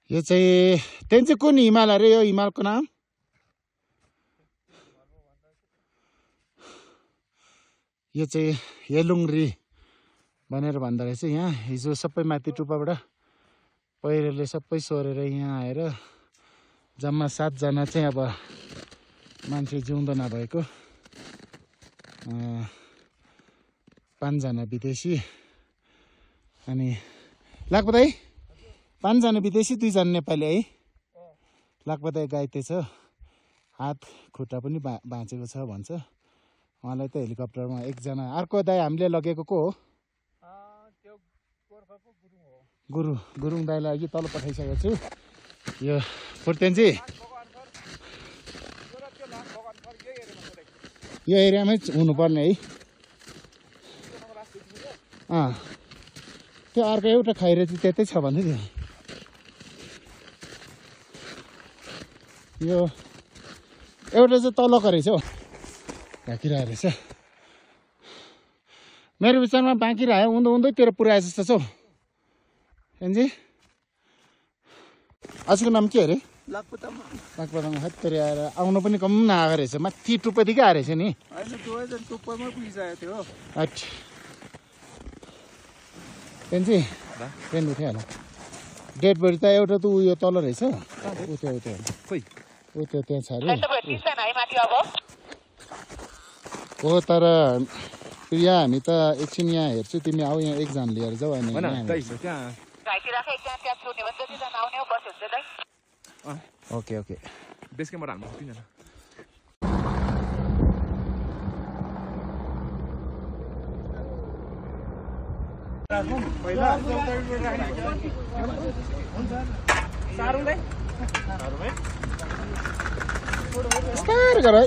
यो चाहिँ त्यहाँ चाहिँ कुन हिमाल अरे यो हिमालको नाम यो चाहिँ हेलुङ्ग्री भनेर भन्दो रहेछ यहाँ हिजो सबै माथि टुप्पाबाट पहिरोले सबै सोरेर यहाँ आएर जम्मा 7 जना चाहिँ अब मान्छे जिउँदो नभएको 5 जना विदेशी अनि लाखबधाई 5 जना विदेशी 2 जना नेपाली है लाखबधाई गाइते छ हात खुट्टा पनि भाँचेको छ भन्छ उहाँलाई त हेलिकप्टरमा एकजना अर्को दाइ हामीले लगेको को हो गुरुङ दाइलाई अघि तल पठाइसकेको छु यो फुर्तेन्जी यो एरियामै हुनुपर्ने है त्यो अर्को एउटा खैरे चाहिँ त्यतै छ भन्दै थियो यो एउटा चाहिँ तलको रहेछ हौ ढाकिरहेको रहेछ मेरो विचारमा बाँकी रह्यो उन्दैतिर पुऱ्याए जस्तो छ हौ एनजी आजको नाम के अरे लाखपतामा हत्तरी आएर आउनु पनि कम नआएको रहेछ माथि टुप्पादेखि आएको रहेछ नि एनजी ट्रेन उठ्यो होला डेड बडी त एउटा त उयो तल रहेछ त्यो त्यहाँ छ अरे हो तर प्रिया हामी त एकछिन यहाँ हेर्छु तिमी आऊ यहाँ एकजना लिएर जाऊ अनि ओके बेस क्यामरा हाल्नु सक्दिनँ बिस्तारै गर है